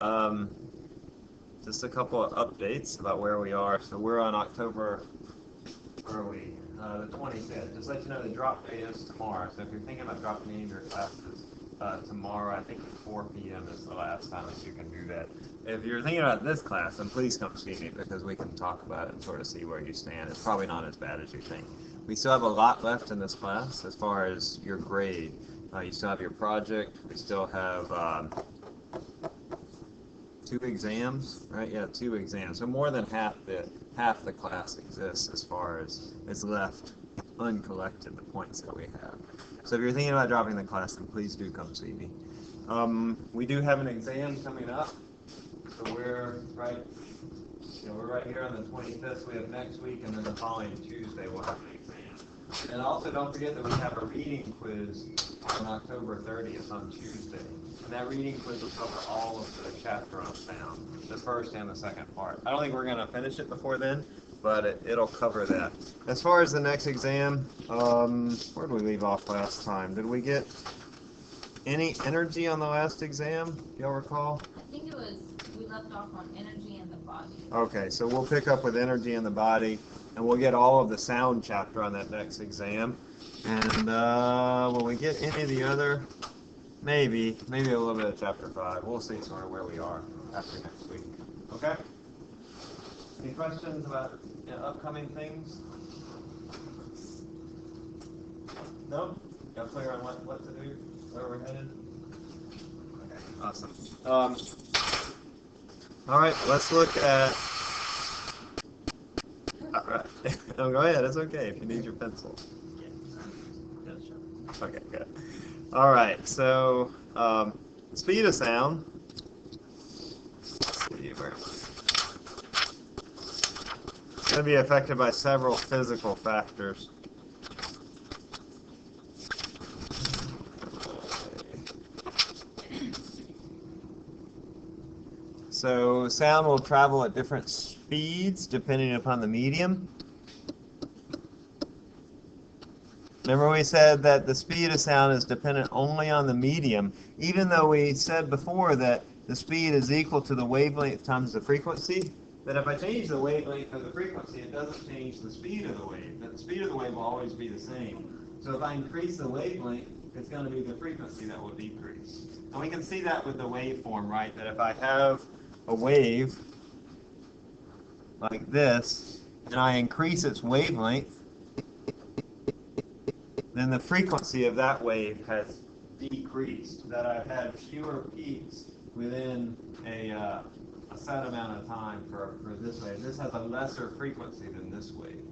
Um, just a couple of updates about where we are. So we're on October, where are we? The 25th. Just let you know the drop date is tomorrow. So if you're thinking about dropping any of your classes tomorrow, I think at 4 p.m. is the last time that you can do that. If you're thinking about this class, then please come see me because we can talk about it and sort of see where you stand. It's probably not as bad as you think. We still have a lot left in this class as far as your grade. You still have your project. We still have 2 exams, right? Yeah, 2 exams. So more than half the class exists as far as is left uncollected, the points that we have. So if you're thinking about dropping the class, then please do come see me. We do have an exam coming up, so we're right here on the 25th. We have next week, and then the following Tuesday we'll have an exam. And also don't forget that we have a reading quiz on October 30th on Tuesday. And that reading quiz will cover all of the chapter on sound, the first and the second part. I don't think we're going to finish it before then, but it'll cover that. As far as the next exam, where did we leave off last time? Did we get any energy on the last exam? Do y'all recall? I think we left off on energy in the body. Okay, so we'll pick up with energy in the body, and we'll get all of the sound chapter on that next exam. And will we get any of the other? Maybe a little bit of chapter 5. We'll see sort of where we are after next week. Okay? Any questions about upcoming things? No? Got clear on what to do? Where we're headed? Okay, awesome. All right, let's look at... All right. No, go ahead. It's okay if you need your pencil. Okay, good. All right, so speed of sound. Let's see, where am I? It's going to be affected by several physical factors. So sound will travel at different speeds depending upon the medium. Remember we said that the speed of sound is dependent only on the medium, even though we said before that the speed is equal to the wavelength times the frequency. That if I change the wavelength of the frequency, it doesn't change the speed of the wave. That the speed of the wave will always be the same. So if I increase the wavelength, it's going to be the frequency that will decrease. And we can see that with the waveform, right? That if I have a wave like this, and I increase its wavelength, then the frequency of that wave has decreased, that I've had fewer peaks within a set amount of time for this wave. This has a lesser frequency than this wave.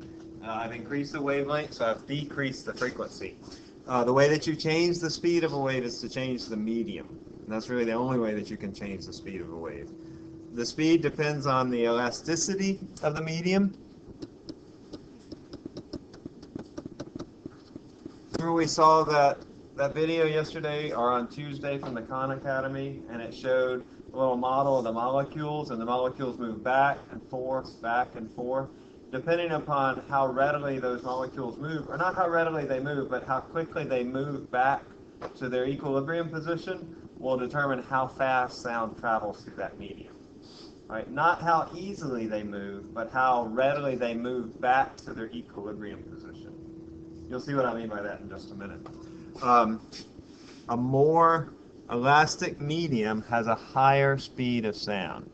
I've increased the wavelength, so I've decreased the frequency. The way that you change the speed of a wave is to change the medium. And that's really the only way that you can change the speed of a wave. The speed depends on the elasticity of the medium. Remember we saw that video yesterday or on Tuesday from the Khan Academy, and it showed a little model of the molecules, and the molecules move back and forth, depending upon how readily those molecules move, or not how readily they move, but how quickly they move back to their equilibrium position will determine how fast sound travels through that medium. Right? Not how easily they move, but how readily they move back to their equilibrium position. You'll see what I mean by that in just a minute. A more elastic medium has a higher speed of sound.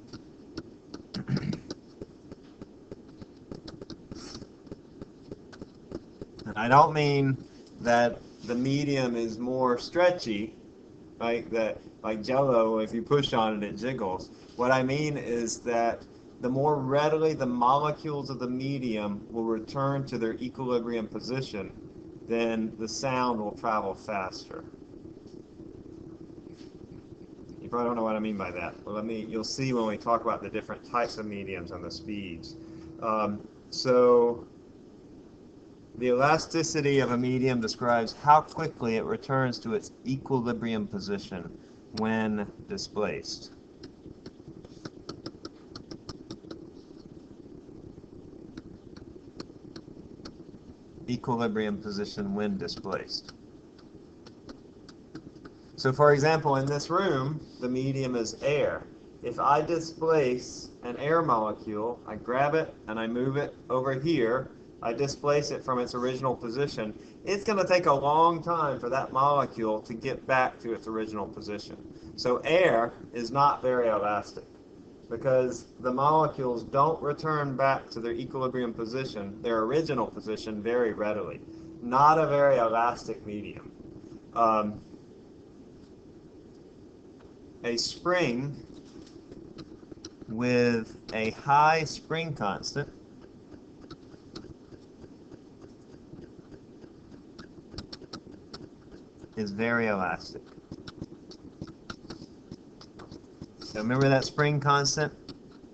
And I don't mean that the medium is more stretchy, right? That like Jell-O, if you push on it, it jiggles. What I mean is that the more readily the molecules of the medium will return to their equilibrium position, then the sound will travel faster. You probably don't know what I mean by that. Well, you'll see when we talk about the different types of mediums and the speeds. So the elasticity of a medium describes how quickly it returns to its equilibrium position when displaced. Equilibrium position when displaced. So for example, in this room, the medium is air. if I displace an air molecule, I grab it and I move it over here, I displace it from its original position, it's going to take a long time for that molecule to get back to its original position. So air is not very elastic because the molecules don't return back to their equilibrium position, their original position, very readily. Not a very elastic medium. A spring with a high spring constant is very elastic. So remember that spring constant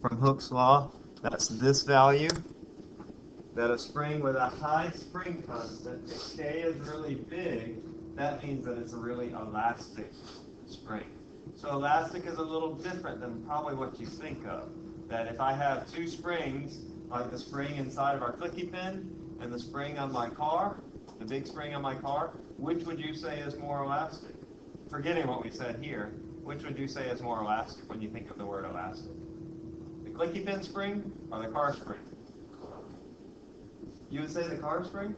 from Hooke's law? That's this value. That a spring with a high spring constant, if K is really big, that means that it's a really elastic spring. So elastic is a little different than probably what you think of. That if I have two springs, like the spring inside of our clicky pin and the spring on my car, the big spring on my car, which would you say is more elastic? Forgetting what we said here, which would you say is more elastic when you think of the word elastic? The clicky pin spring or the car spring? You would say the car spring?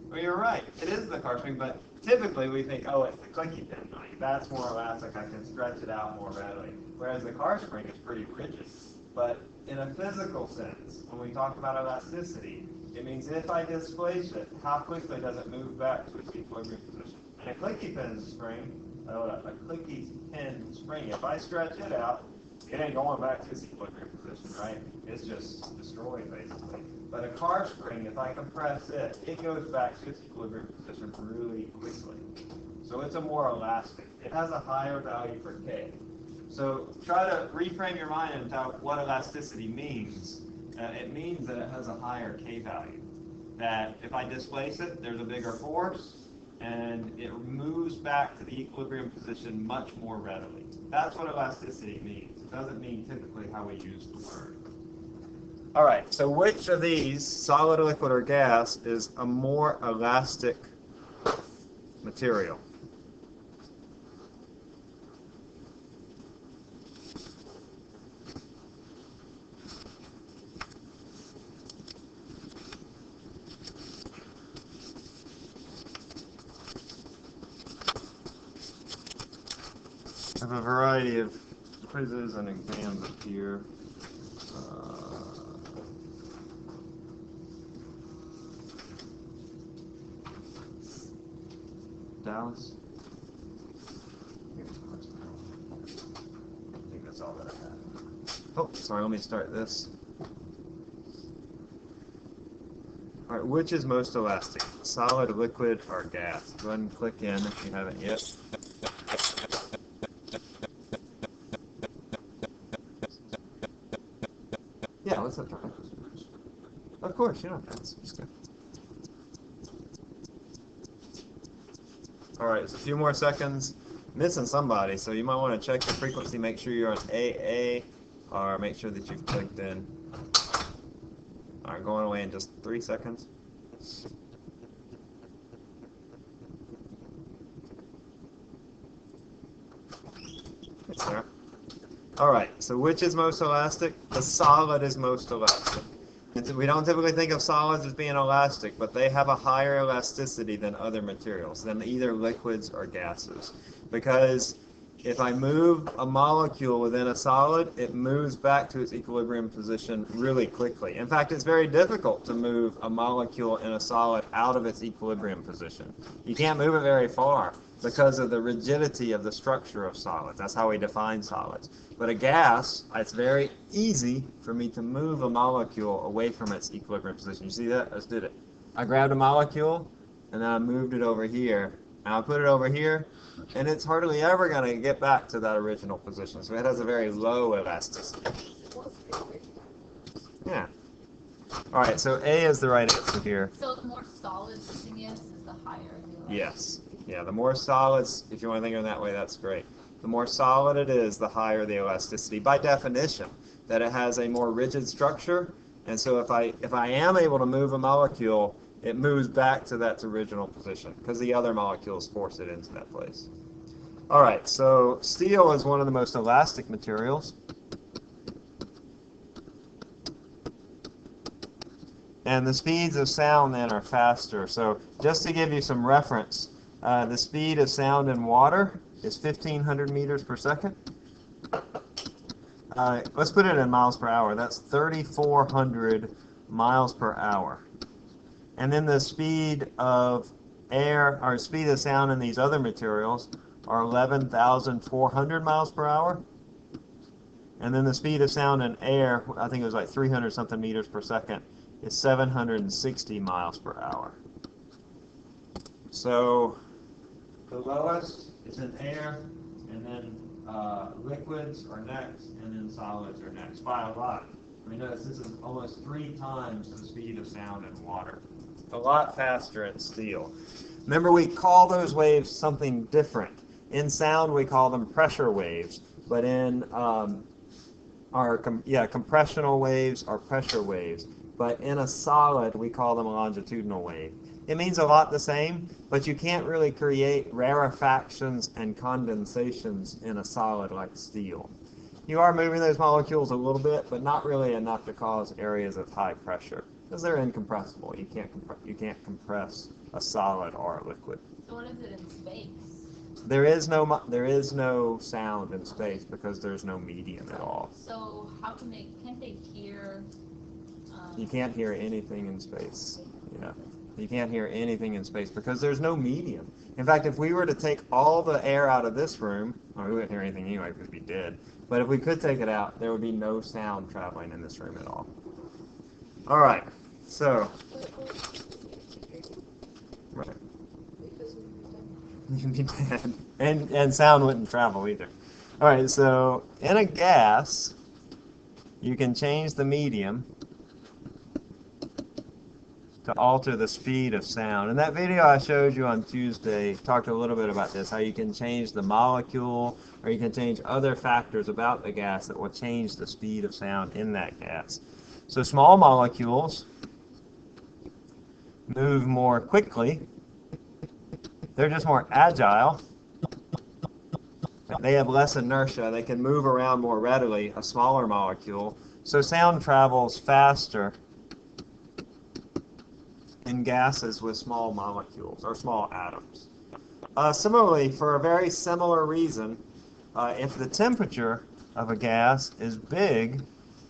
Well, you're right. It is the car spring, but typically we think, oh, it's the clicky pin. That's more elastic. I can stretch it out more readily. Whereas the car spring is pretty rigid. But in a physical sense, when we talk about elasticity, it means if I displace it, how quickly does it move back to its equilibrium position? And a clicky pin spring, if I stretch it out, it ain't going back to its equilibrium position, right? It's just destroyed, basically. But a car spring, if I compress it, it goes back to its equilibrium position really quickly. So it's a more elastic. It has a higher value for K. So try to reframe your mind into what elasticity means. It means that it has a higher K value. That if I displace it, there's a bigger force, and it moves back to the equilibrium position much more readily. That's what elasticity means. It doesn't mean typically how we use the word. All right, so which of these, solid, liquid, or gas, is a more elastic material? I have a variety of quizzes and exams up here. Dallas? I think that's all that I have. Oh, sorry, let me start this. All right, which is most elastic, solid, liquid, or gas? Go ahead and click in if you haven't yet. Yeah, let's have time. Of course, you don't have to. All right, it's a few more seconds. Missing somebody, so you might want to check the frequency, make sure you're on AA, or make sure that you've clicked in. All right, going away in just 3 seconds. It's there. All right, so which is most elastic? The solid is most elastic. We don't typically think of solids as being elastic, but they have a higher elasticity than other materials, than either liquids or gases. Because if I move a molecule within a solid, it moves back to its equilibrium position really quickly. In fact, it's very difficult to move a molecule in a solid out of its equilibrium position. You can't move it very far because of the rigidity of the structure of solids. That's how we define solids. But a gas, it's very easy for me to move a molecule away from its equilibrium position. You see that? I just did it. I grabbed a molecule, and then I moved it over here. And I put it over here, and it's hardly ever going to get back to that original position. So it has a very low elasticity. Yeah. All right, so A is the right answer here. So the more solid something is the higher the elasticity. Yes. Yeah, the more solids, if you want to think of it that way, that's great. The more solid it is, the higher the elasticity. By definition, that it has a more rigid structure, and so if I am able to move a molecule, it moves back to that original position because the other molecules force it into that place. All right, so steel is one of the most elastic materials. And the speeds of sound then are faster. So just to give you some reference, the speed of sound in water is 1,500 meters per second. Let's put it in miles per hour. That's 3,400 miles per hour. And then the speed of air, or speed of sound in these other materials are 11,400 miles per hour. And then the speed of sound in air, I think it was like 300 something meters per second, is 760 miles per hour. So the lowest is in air, and then liquids are next, and then solids are next by a lot. I mean, notice this is almost 3 times the speed of sound in water. A lot faster in steel. Remember, we call those waves something different. In sound, we call them pressure waves, but in compressional waves are pressure waves. But in a solid, we call them a longitudinal wave. It means a lot the same, but you can't really create rarefactions and condensations in a solid like steel. You are moving those molecules a little bit, but not really enough to cause areas of high pressure, because they're incompressible. You can't compress a solid or a liquid. So what is it in space? There is no sound in space because there's no medium at all. So how can't they hear? You can't hear anything in space. Yeah. You can't hear anything in space because there's no medium. In fact, if we were to take all the air out of this room, well, we wouldn't hear anything anyway because we'd be dead. But if we could take it out, there would be no sound traveling in this room at all. All right. So. Right. You'd be dead. And sound wouldn't travel either. All right. So in a gas, you can change the medium to alter the speed of sound. And that video I showed you on Tuesday talked a little bit about this, how you can change the molecule or you can change other factors about the gas that will change the speed of sound in that gas. So small molecules move more quickly. They're just more agile. They have less inertia. They can move around more readily, a smaller molecule. So sound travels faster in gases with small molecules or small atoms. Similarly, for a very similar reason, if the temperature of a gas is big,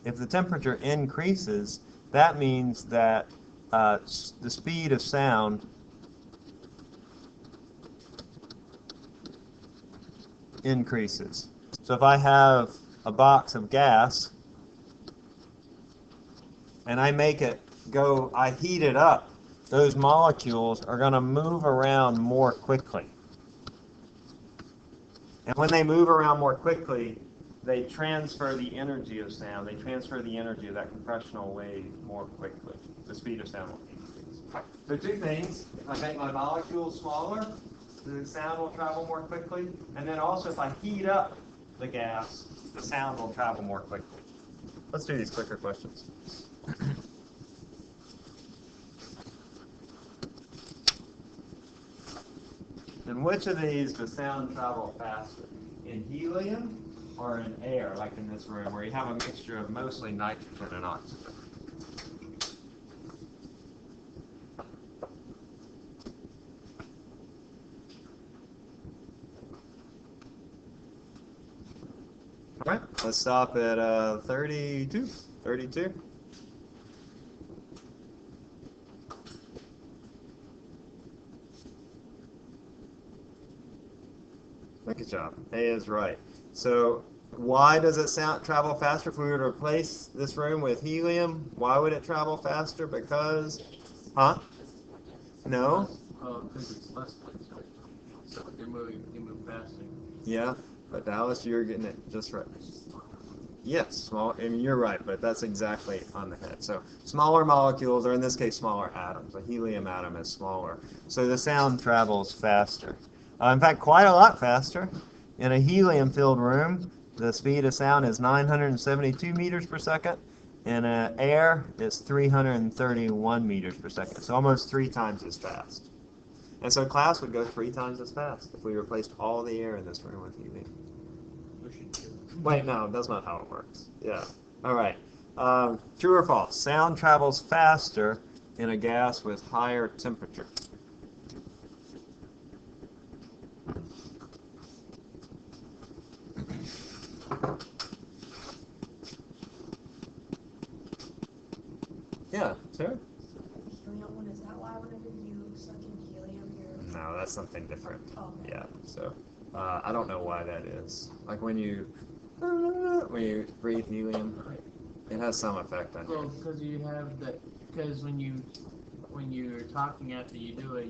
if the temperature increases, that means that the speed of sound increases. So if I have a box of gas and I make it go, I heat it up, those molecules are going to move around more quickly. And when they move around more quickly, they transfer the energy of sound. They transfer the energy of that compressional wave more quickly. The speed of sound will increase. So 2 things. If I make my molecules smaller, the sound will travel more quickly. And then also if I heat up the gas, the sound will travel more quickly. Let's do these quicker questions. In which of these does sound travel faster? In helium or in air, like in this room, where you have a mixture of mostly nitrogen and oxygen? All right, let's stop at 32. 32. Good job. A is right. So why does it travel faster? If we were to replace this room with helium, why would it travel faster? Because, huh? No? Because it's less weight, so you move faster. Yeah, but Dallas, you're getting it just right. Yes, small, and you're right, but that's exactly on the head. So smaller molecules, or in this case, smaller atoms. A helium atom is smaller. So the sound travels faster. In fact, quite a lot faster. In a helium-filled room, the speed of sound is 972 meters per second. In air, it's 331 meters per second. So almost 3 times as fast. And so class would go 3 times as fast if we replaced all the air in this room with helium. Wait, no, that's not how it works. Yeah. All right. True or false? Sound travels faster in a gas with higher temperature. Yeah, sure. Helium one, is that why whenever you suck in helium, you're... No, that's something different. Oh, okay. Yeah, so I don't know why that is. Like when you breathe helium, it has some effect on Well, you. because you have the, because when you're talking after you do it,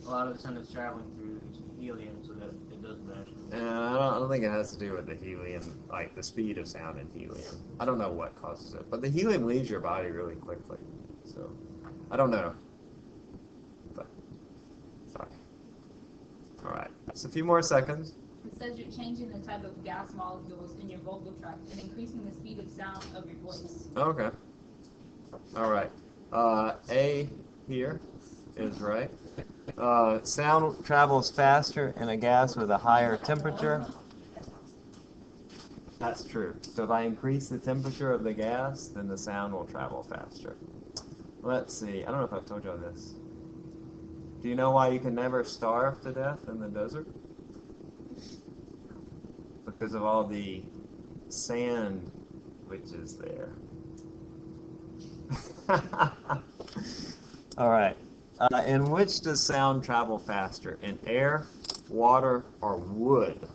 a lot of the sound is traveling through helium, so that it doesn't actually. And I don't think it has to do with the helium, like the speed of sound in helium. I don't know what causes it, but the helium leaves your body really quickly. So I don't know. But sorry. All right. Just a few more seconds. It says you're changing the type of gas molecules in your vocal tract and increasing the speed of sound of your voice. Okay. All right. A here is right. Sound travels faster in a gas with a higher temperature. That's true. So if I increase the temperature of the gas, then the sound will travel faster. Let's see. I don't know if I've told you this. Do you know why you can never starve to death in the desert? Because of all the sand which is there. All right. In which does sound travel faster? In air, water, or wood?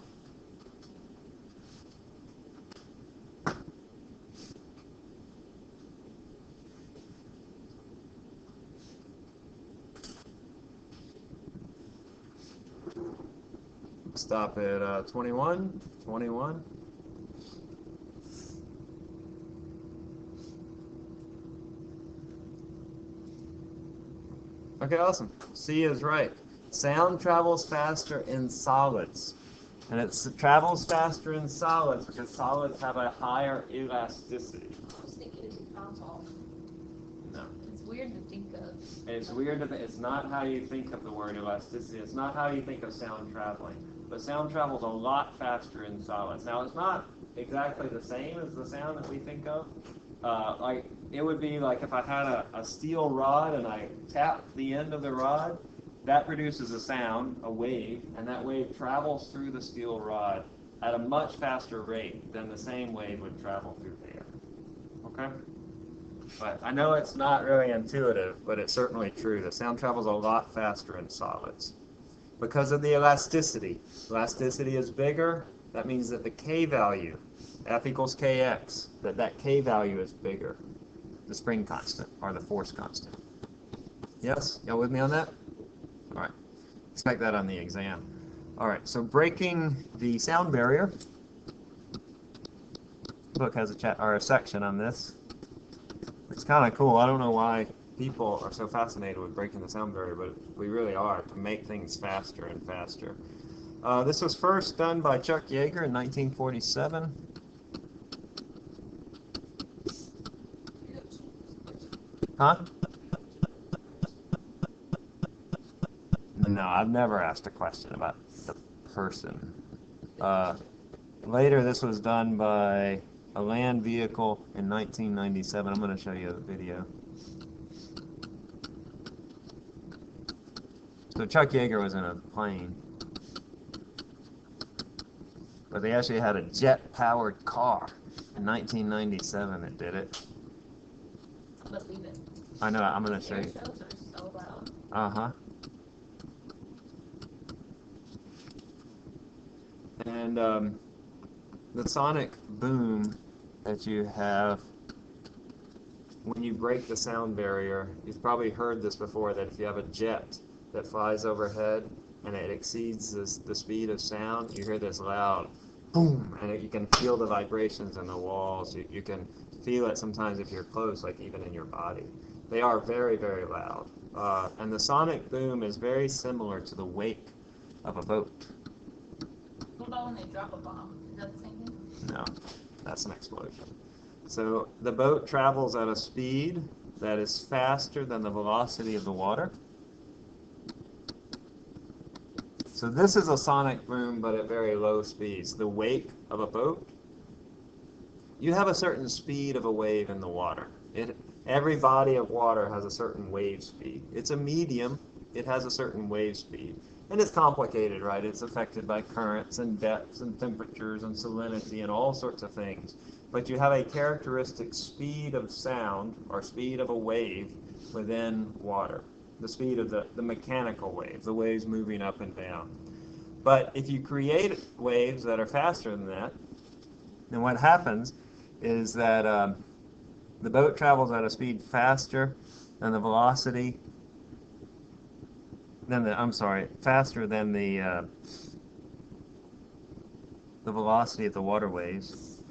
Stop at 21. 21. Okay, awesome. C is right. Sound travels faster in solids. And it travels faster in solids because solids have a higher elasticity. I was thinking it's console. No. It's weird to think of. It's weird to it's not how you think of the word elasticity. It's not how you think of sound traveling. But sound travels a lot faster in solids. Now, it's not exactly the same as the sound that we think of. Like, it would be like if I had a steel rod and I tapped the end of the rod, that produces a sound, a wave, and that wave travels through the steel rod at a much faster rate than the same wave would travel through air. Okay? But I know it's not really intuitive, but it's certainly true. The sound travels a lot faster in solids because of the elasticity. Elasticity is bigger. That means that the K value, F equals Kx, that K value is bigger. The spring constant, or the force constant. Yes? Y'all with me on that? All right. Expect that on the exam. All right, so breaking the sound barrier. The book has a section on this. It's kind of cool. I don't know why people are so fascinated with breaking the sound barrier, but we really are, to make things faster and faster. This was first done by Chuck Yeager in 1947. Huh? No, I've never asked a question about the person. Later, this was done by a land vehicle in 1997. I'm going to show you the video. So Chuck Yeager was in a plane, but they actually had a jet-powered car in 1997 that did it. Believe it. I know. I'm going to show Air you. shows are so loud. Uh-huh. And the sonic boom that you have when you break the sound barrier, you've probably heard this before, that if you have a jet that flies overhead and it exceeds the speed of sound, you hear this loud boom, and you can feel the vibrations in the walls. You can feel it sometimes if you're close, like even in your body. They are very, very loud. And the sonic boom is very similar to the wake of a boat. What about when they drop a bomb? Is that the same thing? No, that's an explosion. So the boat travels at a speed that is faster than the velocity of the water. So this is a sonic boom, but at very low speeds. The wake of a boat, you have a certain speed of a wave in the water. Every body of water has a certain wave speed. It's a medium. It has a certain wave speed. And it's complicated, right? It's affected by currents and depths and temperatures and salinity and all sorts of things. But you have a characteristic speed of sound or speed of a wave within water. The speed of the mechanical wave, the waves moving up and down. But if you create waves that are faster than that, then what happens is that the boat travels at a speed faster than the velocity, faster than the velocity of the water waves.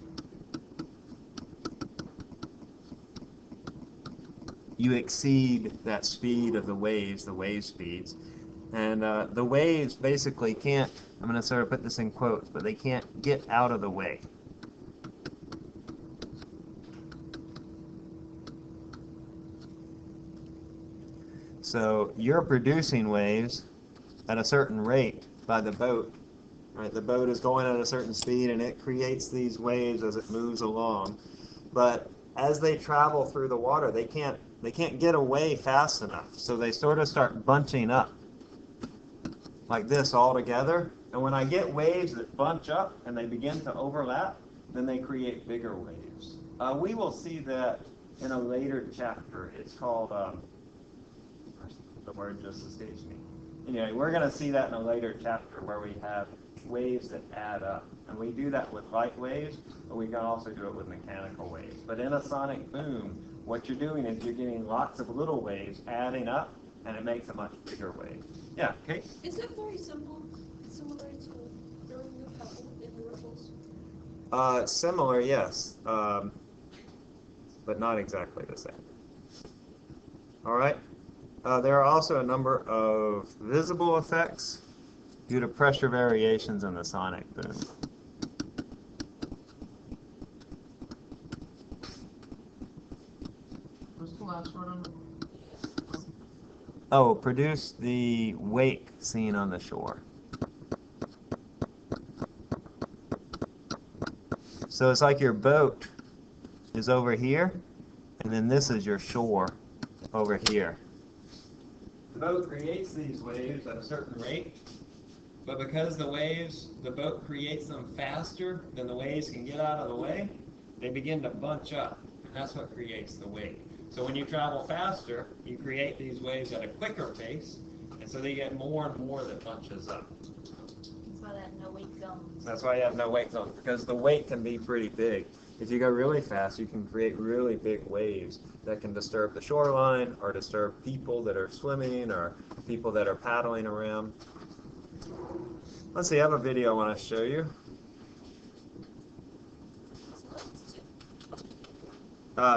You exceed that speed of the waves, the wave speeds. And the waves basically can't, I'm going to sort of put this in quotes, but they can't get out of the way. So you're producing waves at a certain rate by the boat. Right? The boat is going at a certain speed and it creates these waves as it moves along. But as they travel through the water, they can't get away fast enough. So they sort of start bunching up like this all together. And when I get waves that bunch up and they begin to overlap, then they create bigger waves. We will see that in a later chapter. It's called, the word just escapes me. Anyway, we're going to see that in a later chapter where we have waves that add up. And we do that with light waves, but we can also do it with mechanical waves. But in a sonic boom, what you're doing is you're getting lots of little waves adding up, and it makes a much bigger wave. Yeah, Kate? Is it very simple, similar to throwing the pebble in the ripples? Similar, yes, but not exactly the same. All right. There are also a number of visible effects due to pressure variations in the sonic boom. What's the last one on the... Oh, produce the wake seen on the shore. So it's like your boat is over here, and then this is your shore over here. The boat creates these waves at a certain rate, but because the boat creates them faster than the waves can get out of the way, they begin to bunch up, and that's what creates the wake. So when you travel faster, you create these waves at a quicker pace, and so they get more and more that bunches up. That's why that no wake zones. That's why you have no wake zones, because the wake can be pretty big. If you go really fast, you can create really big waves that can disturb the shoreline or disturb people that are swimming or people that are paddling around. Let's see, I have a video I want to show you.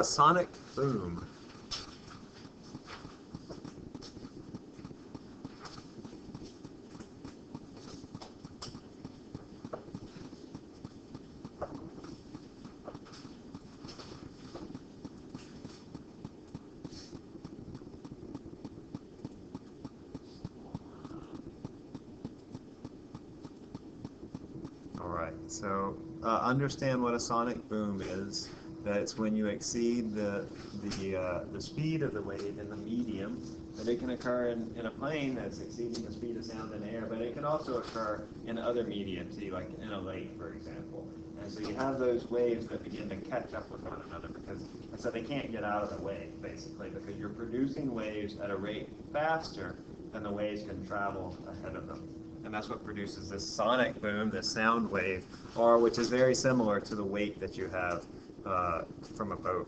Sonic boom. So understand what a sonic boom is. That it's when you exceed the speed of the wave in the medium. But it can occur in a plane that's exceeding the speed of sound in air, but it can also occur in other mediums, like in a lake, for example. And so you have those waves that begin to catch up with one another so they can't get out of the way, basically, because you're producing waves at a rate faster than the waves can travel ahead of them. And that's what produces this sonic boom, this sound wave, or which is very similar to the wake that you have from a boat.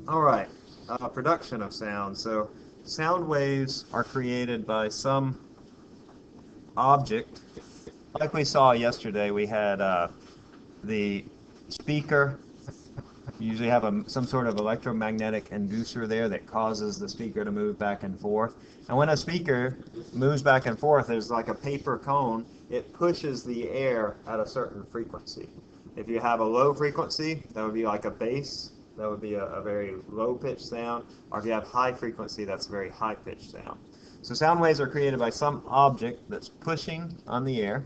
All right, production of sound. So sound waves are created by some object. Like we saw yesterday, we had the speaker. You usually have some sort of electromagnetic inducer there that causes the speaker to move back and forth. And when a speaker moves back and forth, there's like a paper cone. It pushes the air at a certain frequency. If you have a low frequency, that would be like a bass. That would be a very low-pitched sound. Or if you have high frequency, that's a very high-pitched sound. So sound waves are created by some object that's pushing on the air.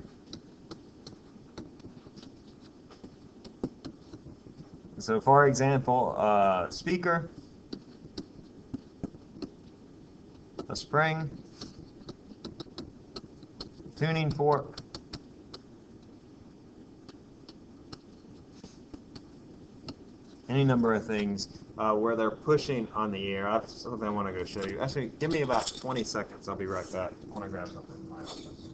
So for example, speaker, a spring, tuning fork, any number of things where they're pushing on the air. That's something I want to go show you. Actually, give me about 20 seconds. I'll be right back. I want to grab something in my office.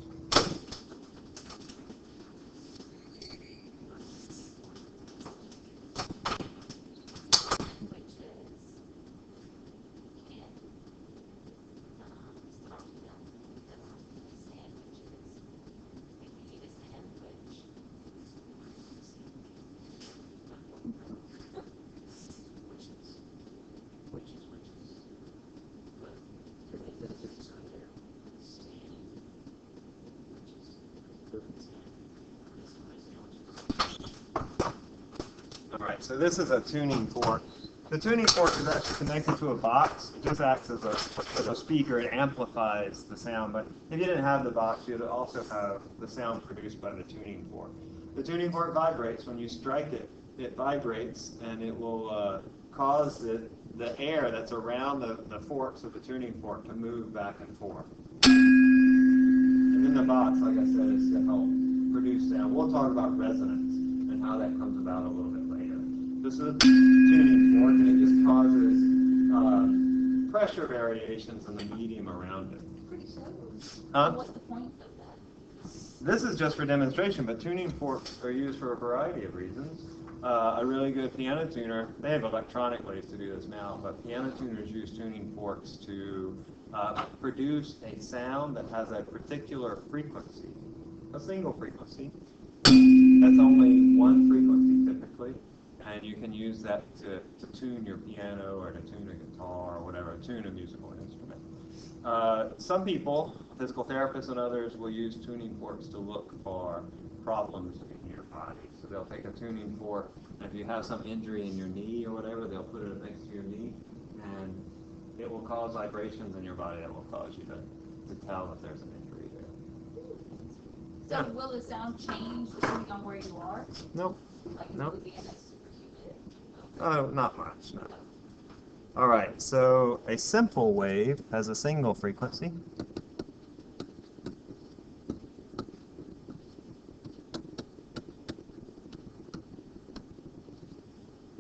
Alright, so this is a tuning fork. The tuning fork is actually connected to a box. It just acts as a speaker. It amplifies the sound, but if you didn't have the box, you'd also have the sound produced by the tuning fork. The tuning fork vibrates. When you strike it, it vibrates, and it will cause the air that's around the forks of the tuning fork to move back and forth. And then the box, like I said, is to help produce sound. We'll talk about resonance and how that comes about a little bit later. This is a tuning fork, and it just causes pressure variations in the medium around it. Pretty simple. Huh? What's the point of that? This is just for demonstration, but tuning forks are used for a variety of reasons. A really good piano tuner, they have electronic ways to do this now, but piano tuners use tuning forks to produce a sound that has a particular frequency, a single frequency. That's only one frequency typically, and you can use that to tune your piano or to tune a guitar or whatever, tune a musical instrument. Some people, physical therapists and others, will use tuning forks to look for problems in your body. So they'll take a tuning fork, and if you have some injury in your knee or whatever, they'll put it next to your knee, and it will cause vibrations in your body that will cause you to tell if there's an injury there. So Yeah. will the sound change depending on where you are? Nope. Like Nope. will it be in a super humid? Oh, not much, no. All right, so a simple wave has a single frequency.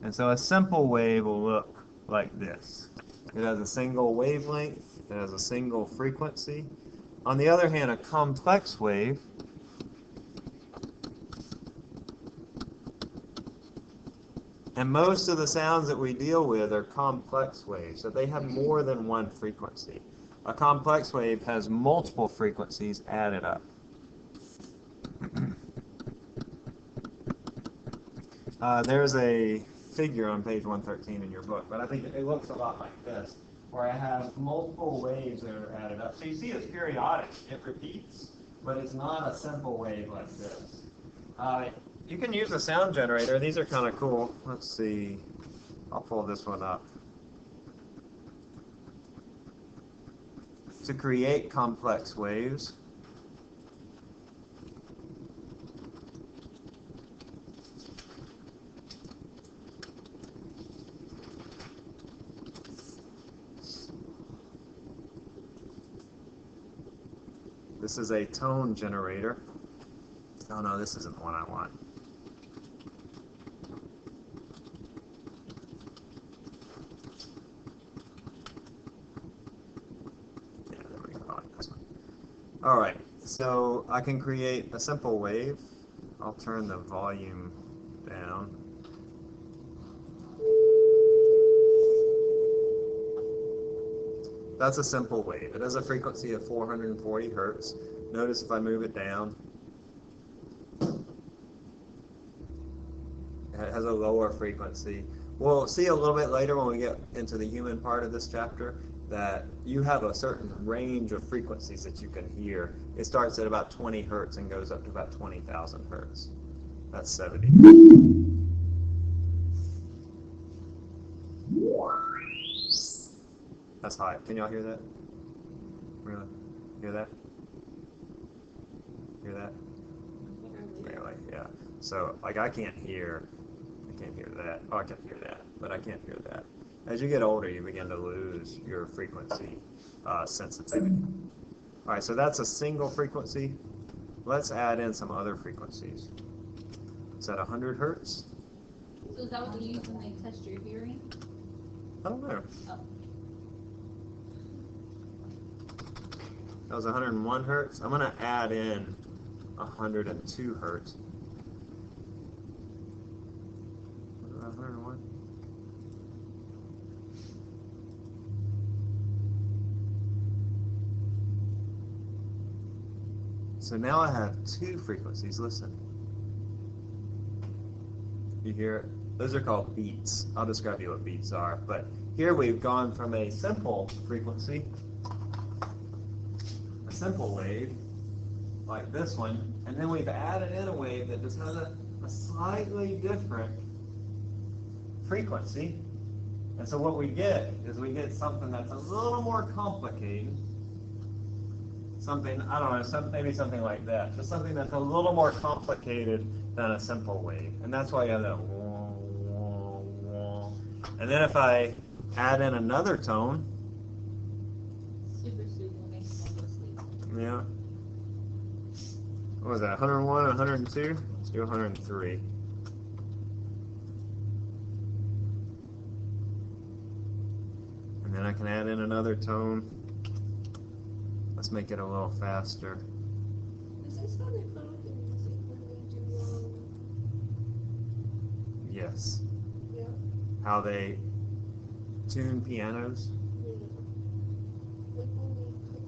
And so a simple wave will look like this. It has a single wavelength, it has a single frequency. On the other hand, a complex wave and most of the sounds that we deal with are complex waves, so they have more than one frequency. A complex wave has multiple frequencies added up. There's a figure on page 113 in your book, but I think it looks a lot like this, where I have multiple waves that are added up. So you see it's periodic, it repeats, but it's not a simple wave like this. You can use a sound generator. These are kind of cool. Let's see. I'll pull this one up. To create complex waves, this is a tone generator. Oh no, this isn't the one I want. Yeah, there we go. This one. All right, so I can create a simple wave. I'll turn the volume down. That's a simple wave. It has a frequency of 440 hertz. Notice if I move it down, it has a lower frequency. We'll see a little bit later when we get into the human part of this chapter that you have a certain range of frequencies that you can hear. It starts at about 20 hertz and goes up to about 20,000 hertz. That's 70. That's high. Can y'all hear that? Really? Hear that? Hear that? Really? Yeah. So, like, I can't hear can't hear that. Oh, I can hear that, but I can't hear that. As you get older, you begin to lose your frequency sensitivity. All right, so that's a single frequency. Let's add in some other frequencies. Is that 100 hertz? So is that what they use when they test your hearing? I don't know. Oh. That was 101 hertz. I'm going to add in 102 hertz. What about 101? So now I have two frequencies. Listen. You hear it? Those are called beats. I'll describe you what beats are. But here we've gone from a simple frequency, a simple wave, like this one, and then we've added in a wave that just has a slightly different frequency. And so what we get is we get something that's a little more complicated. Something, I don't know, maybe something like that. Just something that's a little more complicated than a simple wave. And that's why you have that wah, wah, wah. And then if I add in another tone, Super soothing, makes me go to sleep. yeah. What was that, 101 and 102? Let's do 103. And then I can add in another tone. Let's make it a little faster. Is this how they put up the music when they do, Yes. yeah, How they tune pianos. yeah. Like when they put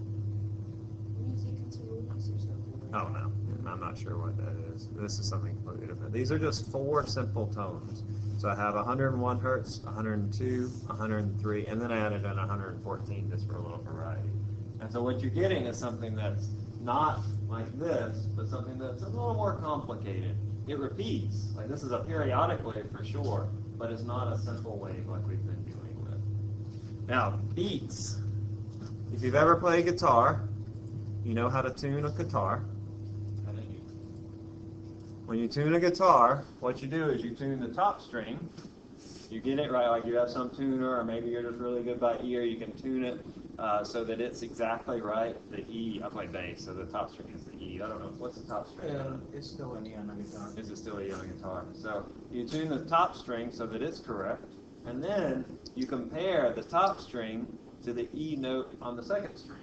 music into movies or something like that? Oh no, I'm not sure what that is. This is something completely different. These are just four simple tones. So I have 101 hertz, 102, 103, and then I added in 114 just for a little variety. And so what you're getting is something that's not like this, but something that's a little more complicated. It repeats. Like this is a periodic wave for sure, but it's not a simple wave like we've been dealing with. Now, beats. If you've ever played guitar, you know how to tune a guitar. When you tune a guitar, what you do is you tune the top string. You get it right, like you have some tuner, or maybe you're just really good by ear, you can tune it so that it's exactly right. The E, I play bass, so the top string is the E. I don't know, what's the top string? It's still an E on the guitar. Is it still a E on a guitar? So you tune the top string so that it's correct, and then you compare the top string to the E note on the second string.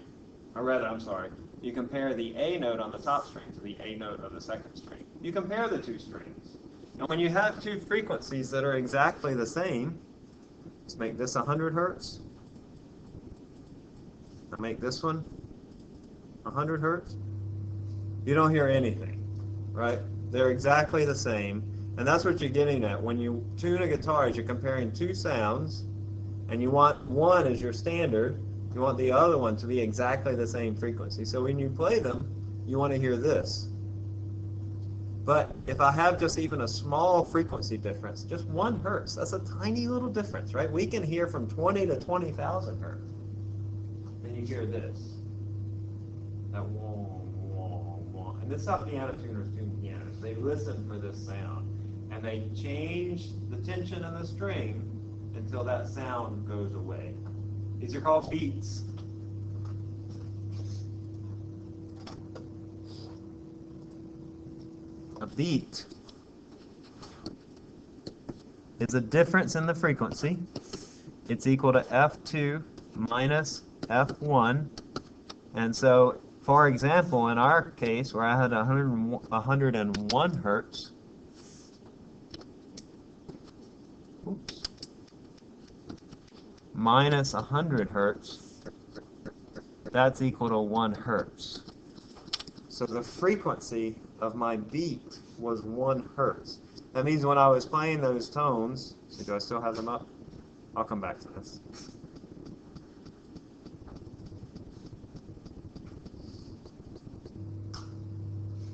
Or rather, I'm sorry, you compare the A note on the top string to the A note of the second string. You compare the two strings. And when you have two frequencies that are exactly the same, let's make this 100 hertz. I make this one 100 hertz. You don't hear anything, right? They're exactly the same. And that's what you're getting at. When you tune a guitar, is you're comparing two sounds, and you want one as your standard, you want the other one to be exactly the same frequency. So when you play them, you want to hear this. But if I have just even a small frequency difference, just 1 hertz, that's a tiny little difference, right? We can hear from 20 to 20,000 hertz. And you hear this. That wah, wah, wah. And this is how piano tuners tune pianos. They listen for this sound. And they change the tension in the string until that sound goes away. These are called beats. A beat is a difference in the frequency. It's equal to F2 minus F1. And so, for example, in our case, where I had 101 hertz, oops, minus 100 hertz, that's equal to 1 hertz. So the frequency of my beat was 1 hertz. That means when I was playing those tones, so do I still have them up? I'll come back to this.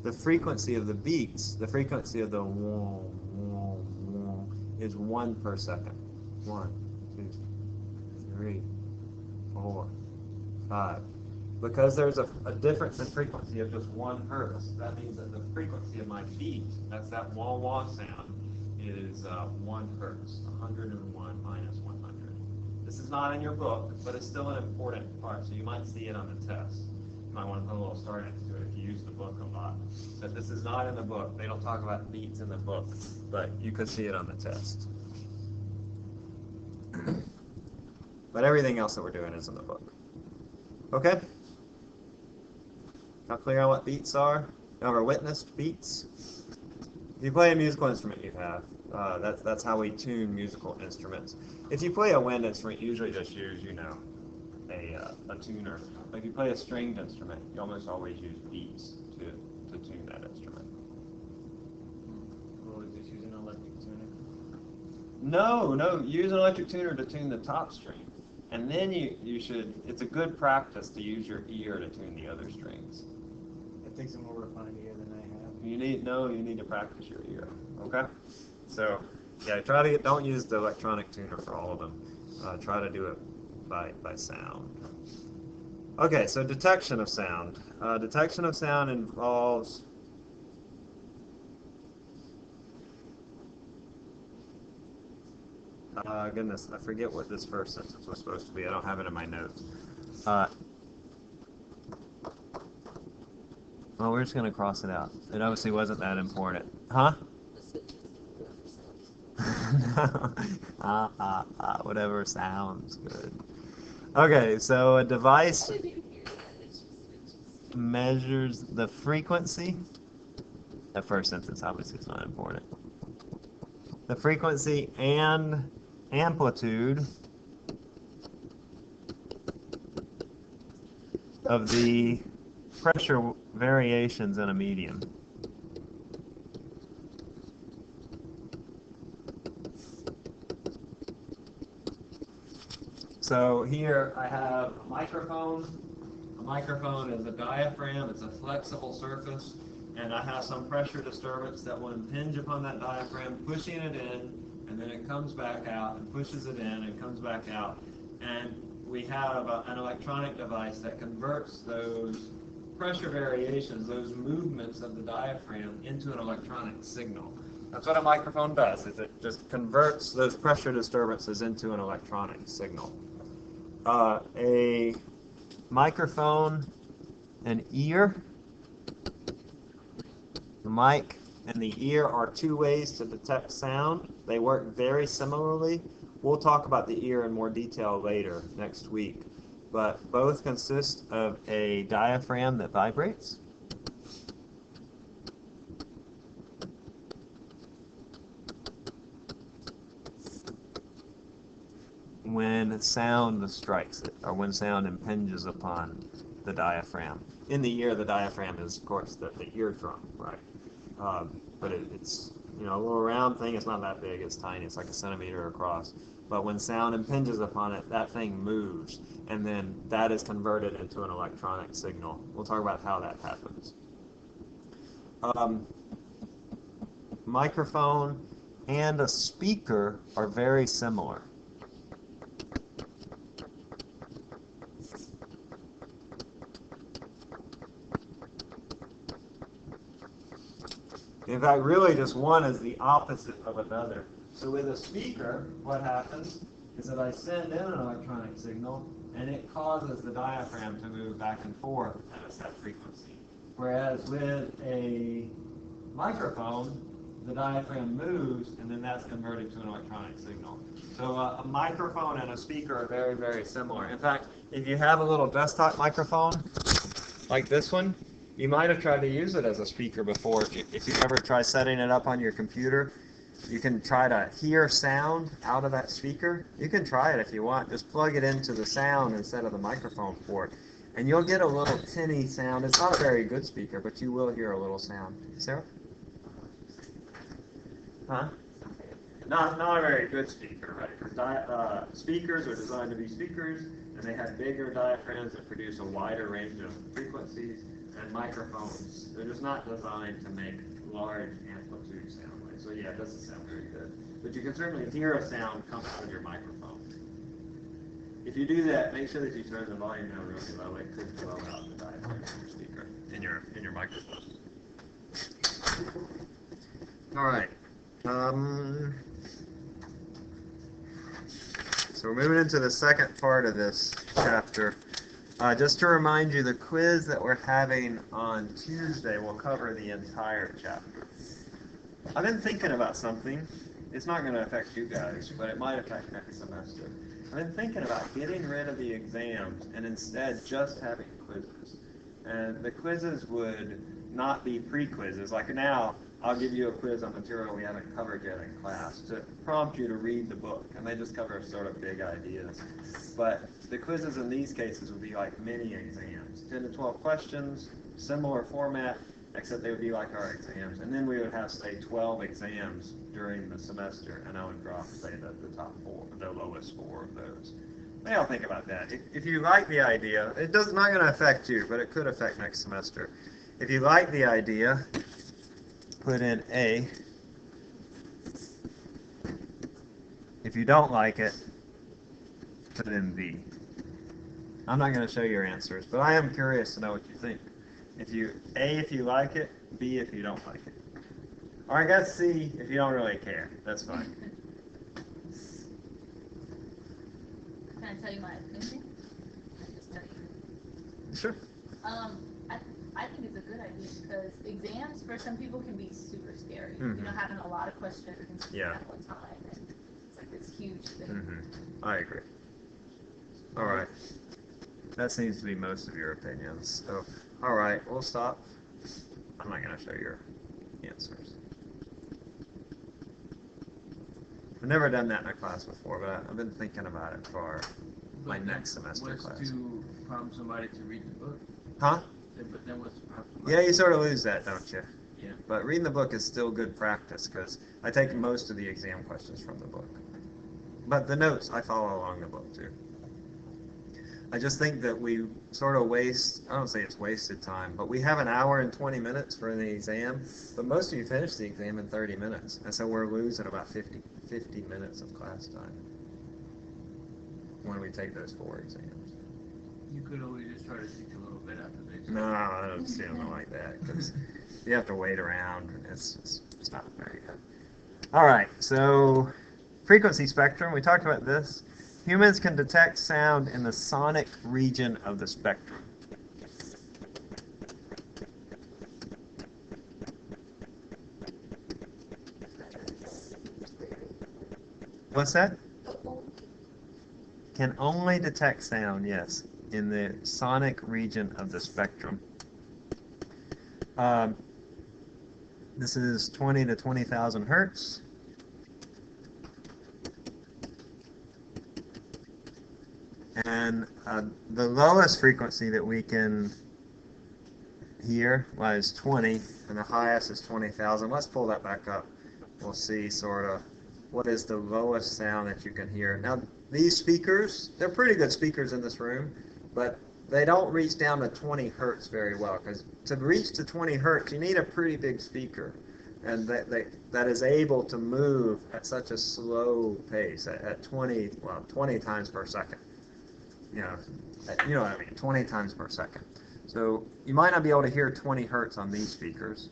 The frequency of the beats, the frequency of the wah, wah, wah, is 1 per second. 1, 2, 3, 4, 5. Because there's a difference in frequency of just 1 hertz, that means that the frequency of my beat, that's that wah wah sound, is 1 hertz, 101 minus 100. This is not in your book, but it's still an important part, so you might see it on the test. You might want to put a little star next to it if you use the book a lot. But this is not in the book. They don't talk about beats in the book, but you could see it on the test. But everything else that we're doing is in the book. Okay? Now clear on what beats are? Ever witnessed beats? If you play a musical instrument, you have. That's how we tune musical instruments. If you play a wind instrument, you usually just use, you know, a tuner. But if you play a stringed instrument, you almost always use beats to tune that instrument. Or just use an electric tuner? No, use an electric tuner to tune the top string. And then you should, it's a good practice to use your ear to tune the other strings. It takes a more refined ear than I have. You need to practice your ear, okay? So, yeah, don't use the electronic tuner for all of them. Try to do it by sound. Okay, so detection of sound. Detection of sound involves goodness, I forget what this first sentence was supposed to be. I don't have it in my notes. Well, we're just going to cross it out. It obviously wasn't that important. Huh? Whatever sounds good. Okay, so a device measures the frequency. That first sentence obviously is not important. The frequency and amplitude of the pressure variations in a medium. So here I have a microphone. A microphone is a diaphragm. It's a flexible surface. And I have some pressure disturbance that will impinge upon that diaphragm, pushing it in, and then it comes back out and pushes it in and comes back out. And we have an electronic device that converts those pressure variations, those movements of the diaphragm, into an electronic signal. That's what a microphone does, is it just converts those pressure disturbances into an electronic signal. A microphone, an ear, the mic and the ear are two ways to detect sound. They work very similarly. We'll talk about the ear in more detail later next week. But both consist of a diaphragm that vibrates. When sound strikes it, or when sound impinges upon the diaphragm. In the ear, the diaphragm is, of course, the eardrum, right? But it's, you know, a little round thing. It's not that big. It's tiny. It's like a centimeter across. But when sound impinges upon it, that thing moves, and then that is converted into an electronic signal. We'll talk about how that happens. Microphone and a speaker are very similar. In fact, really just one is the opposite of another. So with a speaker, what happens is that I send in an electronic signal, and it causes the diaphragm to move back and forth at a set frequency. Whereas with a microphone, the diaphragm moves, and then that's converted to an electronic signal. So a microphone and a speaker are very, very similar. In fact, if you have a little desktop microphone, like this one, you might have tried to use it as a speaker before. If you ever try setting it up on your computer, you can try to hear sound out of that speaker. You can try it if you want. Just plug it into the sound instead of the microphone port, and you'll get a little tinny sound. It's not a very good speaker, but you will hear a little sound. Sarah? Huh? Not a very good speaker, right? Speakers are designed to be speakers, and they have bigger diaphragms that produce a wider range of frequencies. And microphones, they're just not designed to make large amplitude sound waves. So yeah, it doesn't sound very good. But you can certainly hear a sound come out of your microphone. If you do that, make sure that you turn the volume down really low. It could blow out the diaphragm in your speaker, in your microphone. All right. So we're moving into the second part of this chapter. Just to remind you, the quiz that we're having on Tuesday will cover the entire chapter. I've been thinking about something. It's not going to affect you guys, but it might affect next semester. I've been thinking about getting rid of the exams and instead just having quizzes. And the quizzes would not be pre-quizzes. Like now, I'll give you a quiz on material we haven't covered yet in class to prompt you to read the book. And they just cover sort of big ideas. But the quizzes in these cases would be like mini exams, 10 to 12 questions, similar format, except they would be like our exams. And then we would have, say, 12 exams during the semester, and I would drop, say, the top 4, the lowest 4 of those. Maybe I'll think about that. If you like the idea, it does not going to affect you, but it could affect next semester. If you like the idea, put in A. If you don't like it, put in B. I'm not going to show your answers, but I am curious to know what you think. A, if you like it, B, if you don't like it. Or I guess C, if you don't really care. That's fine. Can I tell you my opinion? I just tell you. Sure. I think it's a good idea because exams for some people can be super scary. Mm-hmm. You know, having a lot of questions Yeah. at one time. And it's like this huge thing. Mm-hmm. I agree. All right. That seems to be most of your opinions. So, all right, we'll stop. I'm not going to show your answers. I've never done that in a class before, but I've been thinking about it for my next semester class. What's to prompt somebody to read the book? Huh? But then what's to prompt somebody? Yeah, you sort of lose that, don't you? Yeah. But reading the book is still good practice because I take most of the exam questions from the book. But the notes, I follow along the book too. I just think that we sort of waste, I don't say it's wasted time, but we have an hour and 20 minutes for the exam, but most of you finish the exam in 30 minutes. And so we're losing about 50 minutes of class time when we take those 4 exams. You could always just try to teach a little bit after the exam. No, I don't see anything like that because you have to wait around and it's not very good. All right, so frequency spectrum, we talked about this. Humans can detect sound in the sonic region of the spectrum. What's that? Can only detect sound, yes, in the sonic region of the spectrum. This is 20 to 20,000 hertz. And the lowest frequency that we can hear is 20, and the highest is 20,000. Let's pull that back up. We'll see sort of what is the lowest sound that you can hear. Now, these speakers, they're pretty good speakers in this room, but they don't reach down to 20 hertz very well, because to reach to 20 hertz, you need a pretty big speaker, and that is able to move at such a slow pace, at 20 times per second. You know what I mean, 20 times per second. So you might not be able to hear 20 hertz on these speakers.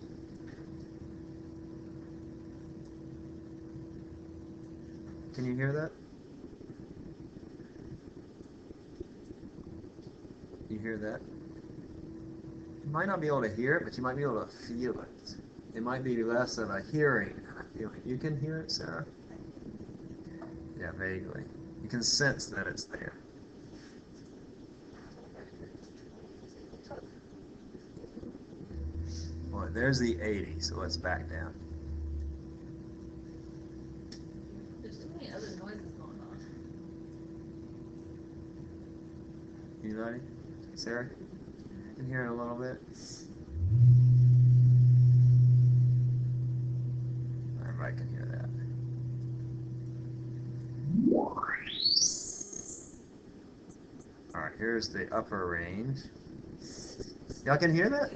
Can you hear that? You hear that? You might not be able to hear it, but you might be able to feel it. It might be less of a hearing and a feeling. You can hear it, Sarah? Yeah, vaguely. You can sense that it's there. Well, there's the 80, so let's back down. There's too many other noises going on. Anybody? Sarah? You can hear it a little bit? Everybody can hear that. Alright, here's the upper range. Y'all can hear that?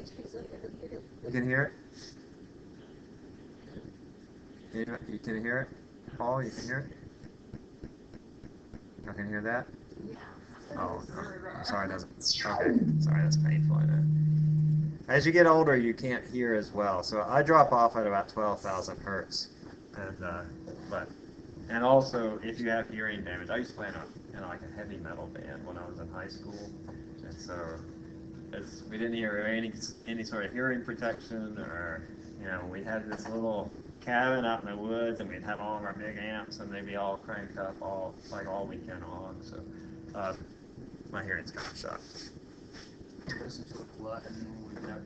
You can hear it? You can hear it? Paul, you can hear it? Y'all can hear that? Oh, I'm sorry, okay, sorry, that's painful, I know. As you get older, you can't hear as well, so I drop off at about 12,000 hertz. And and also if you have hearing damage, I used to play in like a heavy metal band when I was in high school, and so we didn't hear any sort of hearing protection, or we had this little cabin out in the woods, and we'd have all of our big amps, and they'd be all cranked up all weekend long. So my hearing's kind of shot. Listen to a lot, and we've never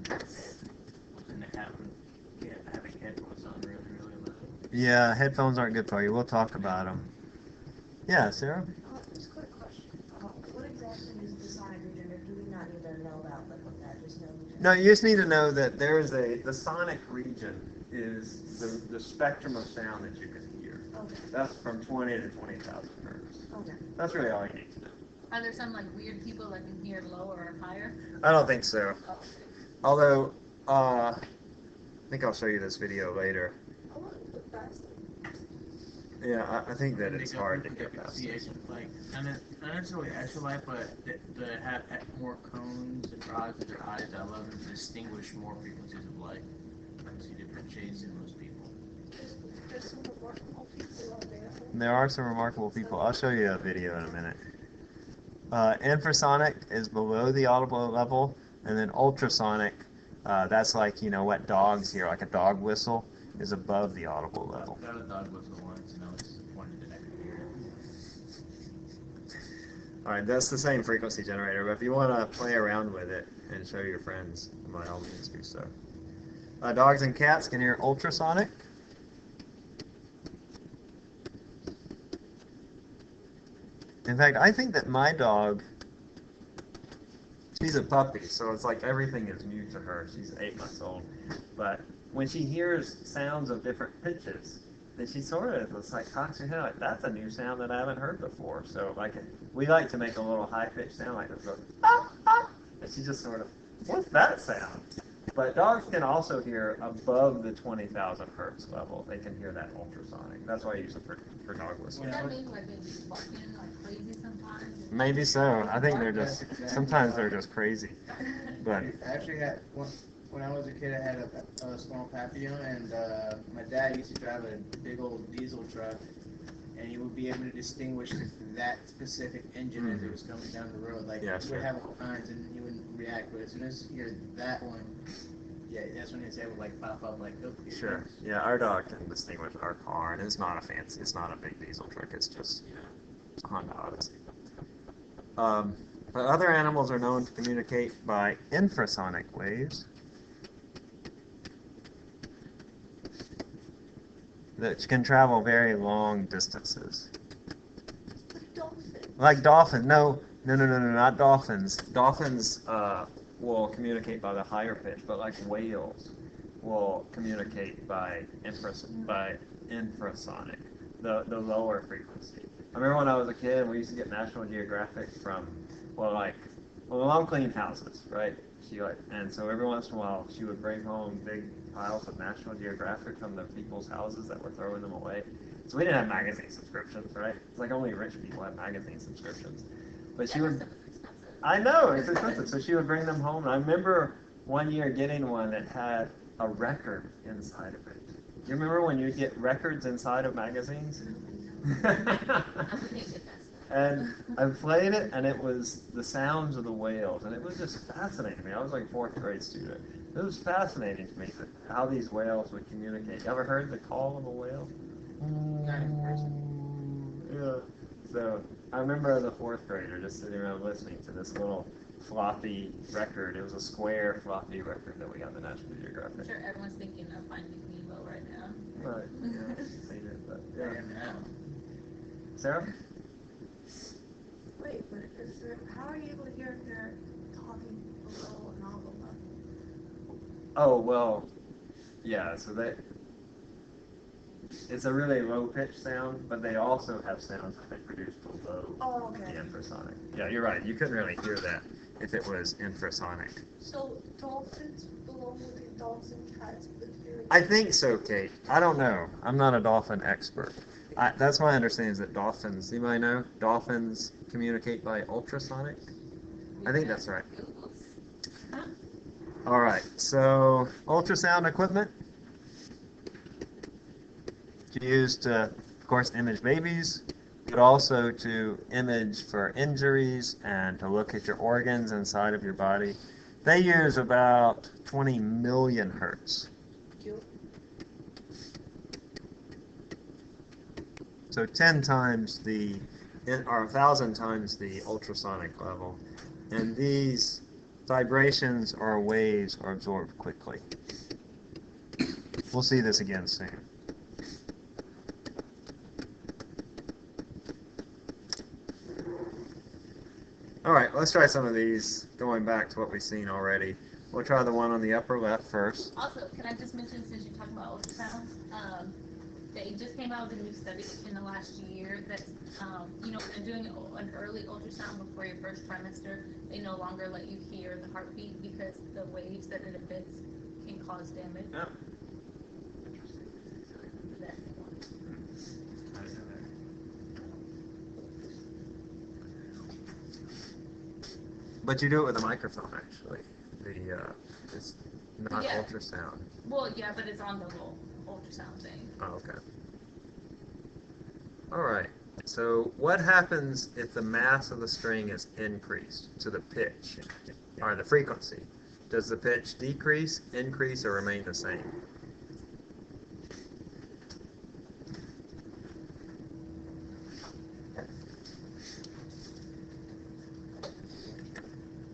and having headphones on really loud. Yeah, headphones aren't good for you. We'll talk about them. Yeah, Sarah? Just a quick question. What exactly is the sonic region, or do we not need to know about what that? Just know. No, you just need to know that the sonic region is the spectrum of sound that you can hear. Okay. That's from 20 to 20,000 hertz. Okay. That's really all you need to know. Are there some like weird people that can hear lower or higher? I don't think so. Oh. Although, I think I'll show you this video later. I want to put fast. Yeah, I think that it's hard to get past see this. like, not necessarily extra light, but to have more cones and rods in their eyes that allow them to distinguish more frequencies of light. You can see different shades in most people. There's some remarkable people out there. There are some remarkable people. I'll show you a video in a minute. Infrasonic is below the audible level, and then ultrasonic, that's like, what dogs hear, like a dog whistle, is above the audible level. Got a dog whistle once, and I was disappointed that I could hear it. Alright, that's the same frequency generator, but if you want to play around with it and show your friends, by all means do so. Dogs and cats can hear ultrasonic. In fact, I think that my dog, she's a puppy, so it's like everything is new to her. She's 8 months old. But when she hears sounds of different pitches, then she sort of like cocks her head like, that's a new sound that I haven't heard before. So like we like to make a little high-pitched sound like this, goes, ah, ah, and she just sort of, what's that sound? But dogs can also hear above the 20,000 hertz level. They can hear that ultrasonic. That's why I use it for dog whistling. Does that mean like they be barking like crazy sometimes? Maybe so. I think they're just, sometimes they're just crazy. But I actually had when I was a kid, I had a small Papillon, and my dad used to drive a big old diesel truck, and he would be able to distinguish that specific engine as it was coming down the road. Like, Yeah, he sure. would have all kinds, and he wouldn't react, but as soon as he heard that one, yeah, that's when his head would like pop up, like, oh, here it sure. is. Yeah, our dog can distinguish our car, and it's not it's not a big diesel truck. It's just, a Honda Odyssey. But other animals are known to communicate by infrasonic waves that can travel very long distances. Like dolphins. Like dolphins. No, not dolphins. Dolphins will communicate by the higher pitch, but like whales will communicate by infrasonic, the lower frequency. I remember when I was a kid, we used to get National Geographic from, my mom cleaned houses, right? And so every once in a while, she would bring home big piles of National Geographic from the people's houses that were throwing them away. So we didn't have magazine subscriptions, right? It's like only rich people have magazine subscriptions. But she would, I know, it's expensive. So she would bring them home. And I remember one year getting one that had a record inside of it. Do you remember when you get records inside of magazines? And I played it, and it was the sounds of the whales, and it was just fascinating to me. I was like a 4th grade student. It was fascinating to me how these whales would communicate. You ever heard the call of a whale? Not in person. Yeah. So I remember as a 4th grader just sitting around listening to this little floppy record. It was a square floppy record that we got in the National Geographic. I'm sure everyone's thinking of Finding Nemo right now. Right. Yeah. Seen it, but, yeah. And now, Sarah? Wait, but how are you able to hear if they're talking below and all below? Oh, well, yeah, so it's a really low pitched sound, but they also have sounds that they produce below Oh, the okay. infrasonic. Yeah, you're right. You couldn't really hear that if it was infrasonic. So dolphins belong with the dogs and cats with hearing. I think so, Kate. I don't know. I'm not a dolphin expert. That's my understanding is that dolphins, you might know, dolphins communicate by ultrasonic. I think that's right. All right, so ultrasound equipment. Do used to, of course, image babies, but also to image for injuries and to look at your organs inside of your body. They use about 20 million hertz. So 10 times or 1,000 times the ultrasonic level. And these vibrations or waves are absorbed quickly. We'll see this again soon. All right, let's try some of these, going back to what we've seen already. We'll try the one on the upper left first. Also, can I just mention, since you're talking about ultrasounds, they just came out with a new study in the last year that's, doing an early ultrasound before your first trimester, they no longer let you hear the heartbeat because the waves that it emits can cause damage. Yeah. But you do it with a microphone, actually. It's not ultrasound. Well, yeah, but it's on the little ultrasound thing. Oh, okay. All right. So what happens if the mass of the string is increased to the pitch or the frequency? Does the pitch decrease, increase, or remain the same?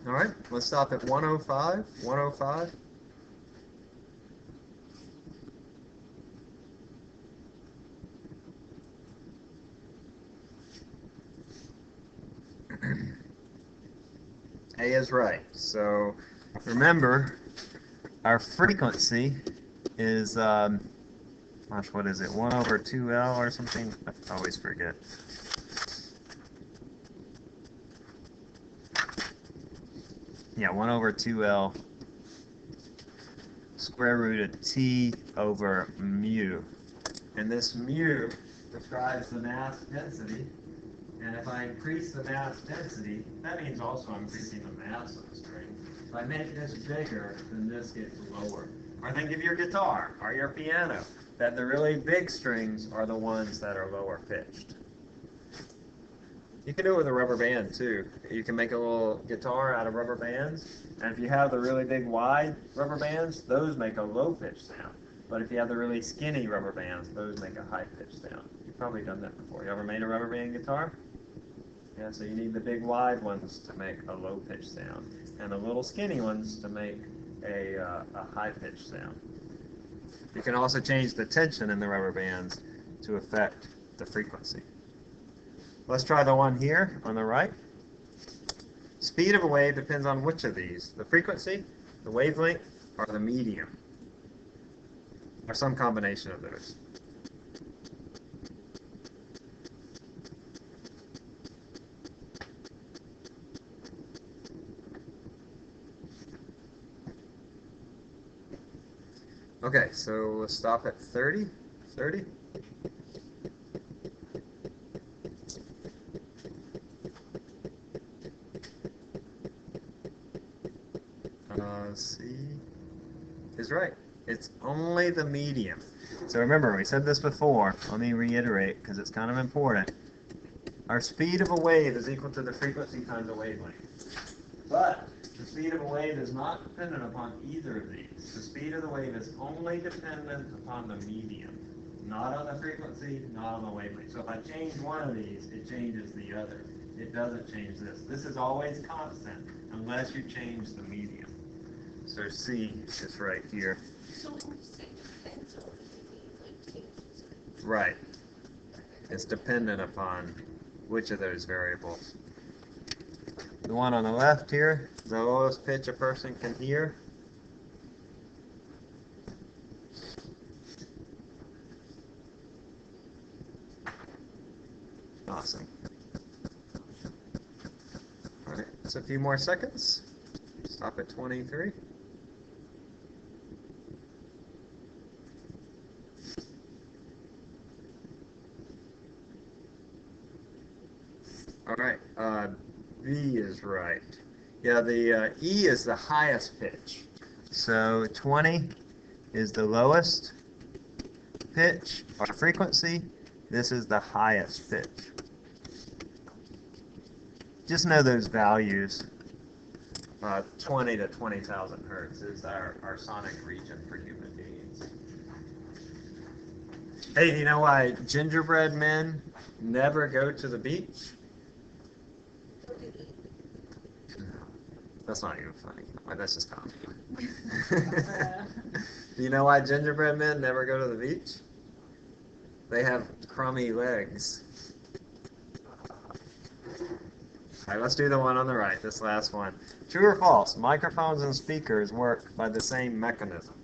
All right, let's stop at 105. 105. A is right. So remember, our frequency is, gosh, what is it? 1 over 2L or something? I always forget. Yeah, 1 over 2L square root of T over mu. And this mu describes the mass density. And if I increase the mass density, that means also I'm increasing the mass of the string. If I make this bigger, then this gets lower. Or think of your guitar or your piano, that the really big strings are the ones that are lower pitched. You can do it with a rubber band too. You can make a little guitar out of rubber bands, and if you have the really big wide rubber bands, those make a low pitched sound. But if you have the really skinny rubber bands, those make a high pitched sound. You've probably done that before. You ever made a rubber band guitar? Yeah, so you need the big wide ones to make a low pitched sound, and the little skinny ones to make a high pitched sound. You can also change the tension in the rubber bands to affect the frequency. Let's try the one here on the right. Speed of a wave depends on which of these? The frequency, the wavelength, or the medium? Or some combination of those. Okay, so let's stop at 30. 30. C is right. It's only the medium. So remember, we said this before. Let me reiterate because it's kind of important. Our speed of a wave is equal to the frequency times the wavelength. But the speed of a wave is not dependent upon either of these. The speed of the wave is only dependent upon the medium, not on the frequency, not on the wavelength. So if I change one of these, it changes the other. It doesn't change this. This is always constant unless you change the medium. So C is right here. So when you say depends on it, you mean like changes it? Right. It's dependent upon which of those variables. The one on the left here, the lowest pitch a person can hear. Awesome. All right, just a few more seconds. Stop at 23. All right, B is right. Yeah, the E is the highest pitch. So 20 is the lowest, pitch or frequency. This is the highest pitch. Just know those values. 20 to 20,000 hertz is our sonic region for human beings. Hey, do you know why gingerbread men never go to the beach? That's not even funny. That's just comedy. Do you know why gingerbread men never go to the beach? They have crummy legs. All right, let's do the one on the right, this last one. True or false? Microphones and speakers work by the same mechanism.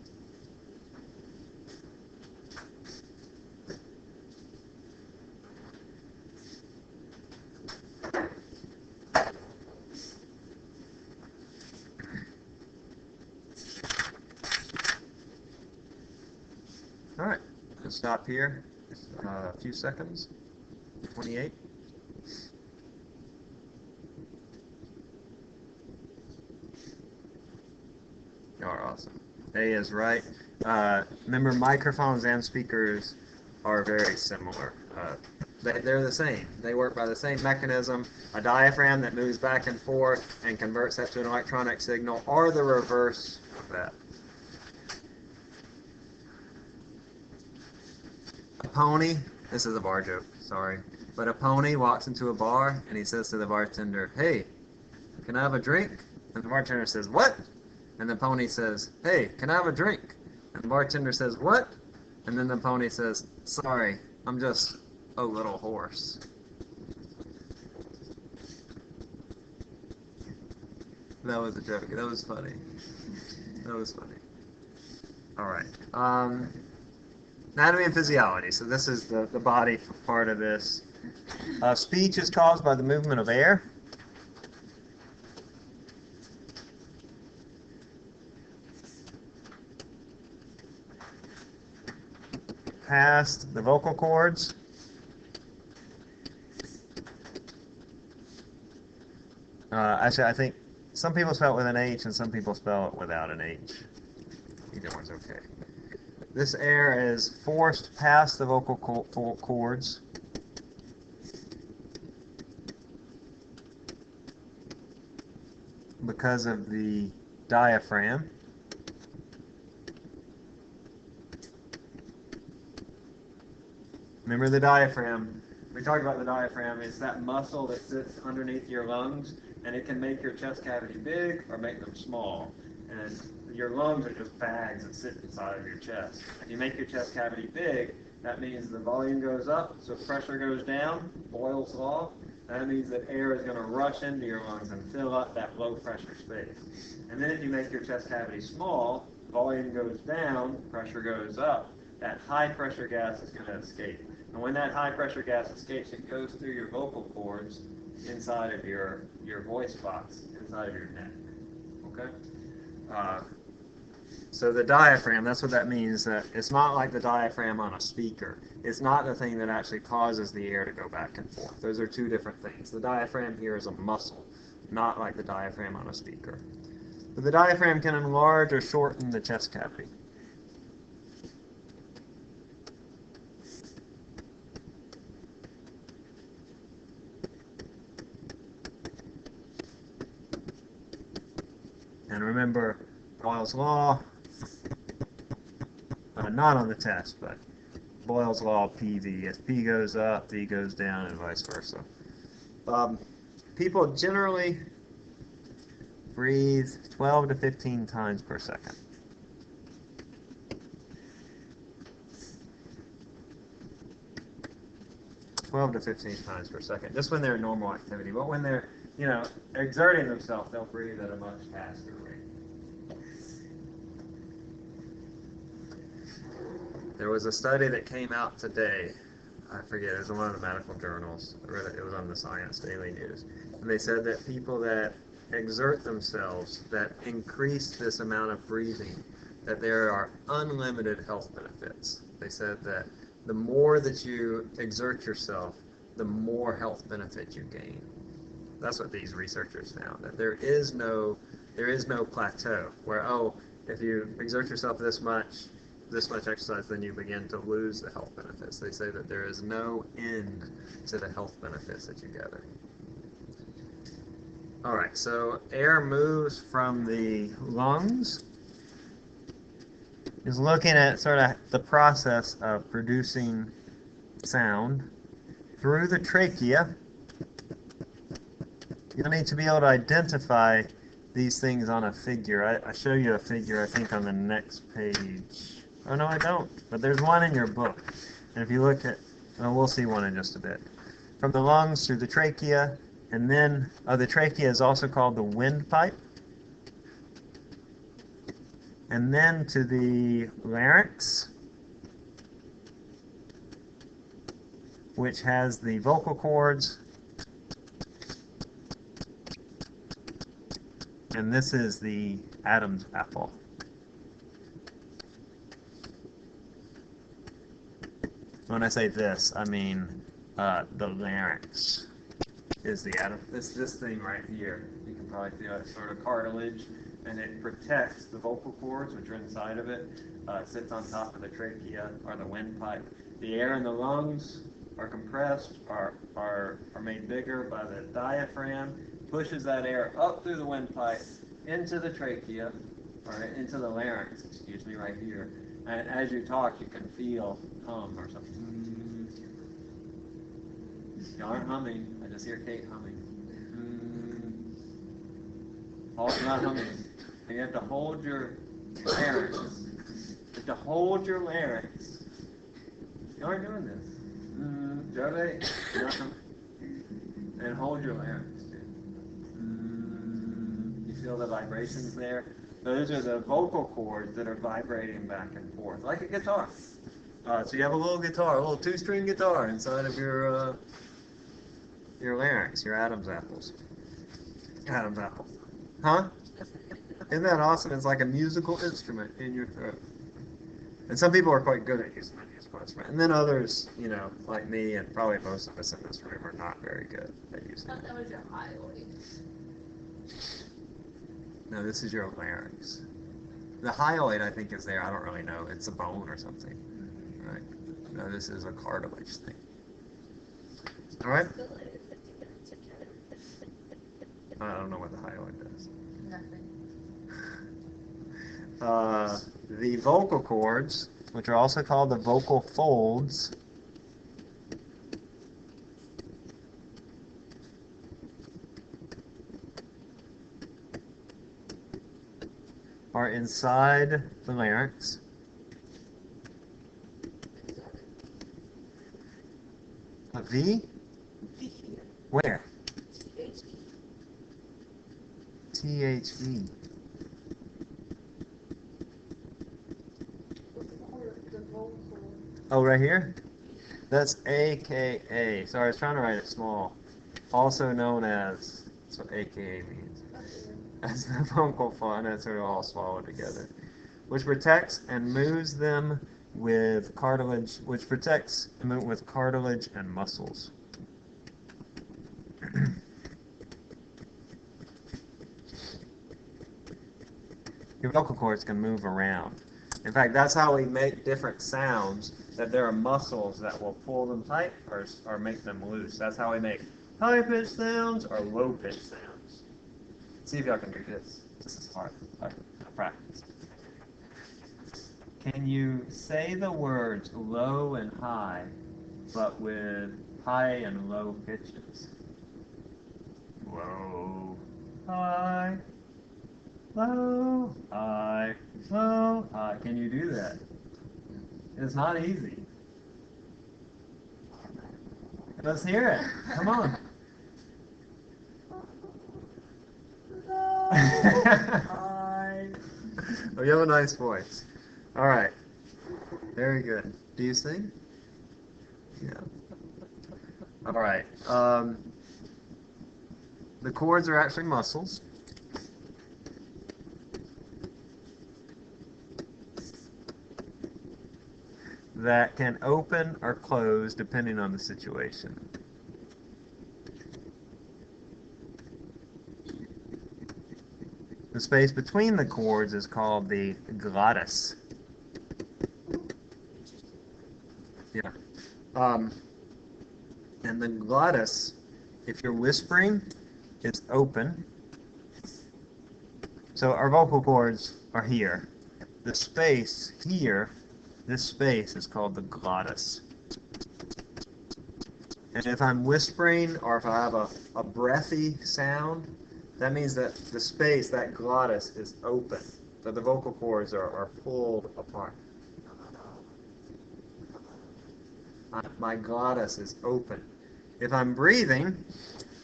All right, let's stop here. A few seconds. 28. You are awesome. A is right. Remember, microphones and speakers are very similar. They're the same. They work by the same mechanism. A diaphragm that moves back and forth and converts that to an electronic signal, or the reverse of that. A pony, this is a bar joke, sorry, but a pony walks into a bar and he says to the bartender, "Hey, can I have a drink?" And the bartender says, "What?" And the pony says, "Hey, can I have a drink?" And the bartender says, "What?" And then the pony says, "Sorry, I'm just a little horse." That was a joke. That was funny. That was funny. All right. Anatomy and physiology. So this is the body part of this. Speech is caused by the movement of air. Past the vocal cords. Actually, I think some people spell it with an H and some people spell it without an H. Either one's okay. This air is forced past the vocal cords. Because of the diaphragm. Remember the diaphragm. We talked about the diaphragm. It's that muscle that sits underneath your lungs, and it can make your chest cavity big or make them small. And your lungs are just bags that sit inside of your chest. If you make your chest cavity big, that means the volume goes up, so pressure goes down, Boyle's law. That means that air is going to rush into your lungs and fill up that low pressure space. And then if you make your chest cavity small, volume goes down, pressure goes up. That high pressure gas is going to escape. And when that high pressure gas escapes, it goes through your vocal cords inside of your voice box, inside of your neck. Okay? So the diaphragm, that's what that means. That it's not like the diaphragm on a speaker. It's not the thing that actually causes the air to go back and forth. Those are two different things. The diaphragm here is a muscle, not like the diaphragm on a speaker. But the diaphragm can enlarge or shorten the chest cavity. And remember Boyle's law, not on the test, but Boyle's law of PV. As P goes up, V goes down, and vice versa. People generally breathe 12 to 15 times per second. (12 to 15 times per second), just when they're in normal activity. But when they're, exerting themselves, they'll breathe at a much faster rate. There was a study that came out today. I forget, it was in one of the medical journals. I read it, it was on the Science Daily News. And they said that people that exert themselves, that increase this amount of breathing, that there are unlimited health benefits. They said that the more that you exert yourself, the more health benefit you gain. That's what these researchers found, that there is no plateau where, if you exert yourself this much, this much exercise, then you begin to lose the health benefits. They say that there is no end to the health benefits that you gather. All right, so air moves from the lungs. Is looking at sort of the process of producing sound through the trachea. You'll need to be able to identify these things on a figure. I show you a figure, I think, on the next page. Oh, no, I don't. But there's one in your book. And if you look at, well, we'll see one in just a bit. From the lungs through the trachea, and then the trachea is also called the windpipe. And then to the larynx, which has the vocal cords. And this is the Adam's apple. When I say this, I mean the larynx is the Adam. This thing right here. You can probably feel it, sort of cartilage, and it protects the vocal cords, which are inside of it. It sits on top of the trachea or the windpipe. The air in the lungs are compressed, are made bigger by the diaphragm, pushes that air up through the windpipe into the trachea, or into the larynx, excuse me, right here. And as you talk, you can feel hum or something. You aren't humming. I just hear Kate humming. Paul's not humming. And you have to hold your larynx. You have to hold your larynx. You aren't doing this. Jove, not humming. And hold your larynx, too. You feel the vibrations there? Those are the vocal cords that are vibrating back and forth, like a guitar. So you have a little guitar, a little two-string guitar inside of your larynx, your Adam's apples. Adam's apple. Huh? Isn't that awesome? It's like a musical instrument in your throat. And some people are quite good at using a musical instrument. And then others, you know, like me and probably most of us in this room are not very good at using it. That was your hyoid. No, this is your larynx. The hyoid, I think, is there. I don't really know. It's a bone or something. Right? No, this is a cartilage thing. All right? I don't know what the hyoid does. Nothing. The vocal cords, which are also called the vocal folds, are inside the larynx. A V? Where? T-H-E. Oh, right here? That's AKA. Sorry, I was trying to write it small. Also known as, that's what AKA means. As the vocal fold, and it's sort of all swallowed together. Which protects and moves them with cartilage, which protects and with cartilage and muscles. Your vocal cords can move around. In fact, that's how we make different sounds, that there are muscles that will pull them tight or make them loose. That's how we make high-pitched sounds or low-pitched sounds. See if y'all can do this. This is hard. Practice. Can you say the words low and high, but with high and low pitches? Low, high, low, high, low, high. Can you do that? It's not easy. Let's hear it. Come on. Oh, you have a nice voice. All right. Very good. Do you sing? Yeah. All right. The cords are actually muscles. That can open or close depending on the situation. The space between the cords is called the glottis. And the glottis, if you're whispering, is open. So our vocal cords are here. The space here, this space is called the glottis. And if I'm whispering or if I have a breathy sound, that means that the space, that glottis, is open. So the vocal cords are pulled apart. My glottis is open. If I'm breathing,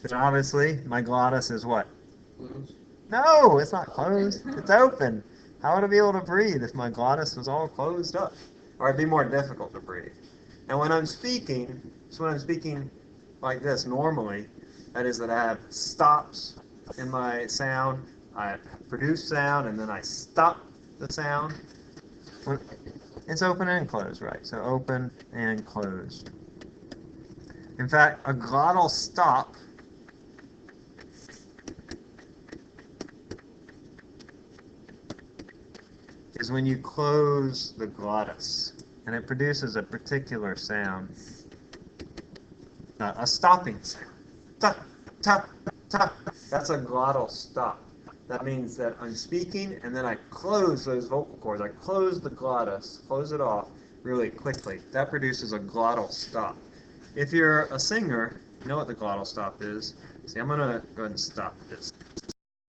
then obviously my glottis is what? Closed. No, it's not closed. It's open. How would I be able to breathe if my glottis was all closed up? Or it'd be more difficult to breathe. And when I'm speaking, like this normally, that is that I have stops in my sound. I produce sound and then I stop the sound. It's open and closed, right? So open and closed. In fact, a glottal stop is when you close the glottis, and it produces a particular sound, a stopping sound. Tuck, tuck, tuck. That's a glottal stop. That means that I'm speaking, and then I close those vocal cords. I close the glottis, close it off really quickly. That produces a glottal stop. If you're a singer, you know what the glottal stop is. See, I'm going to go ahead and stop this.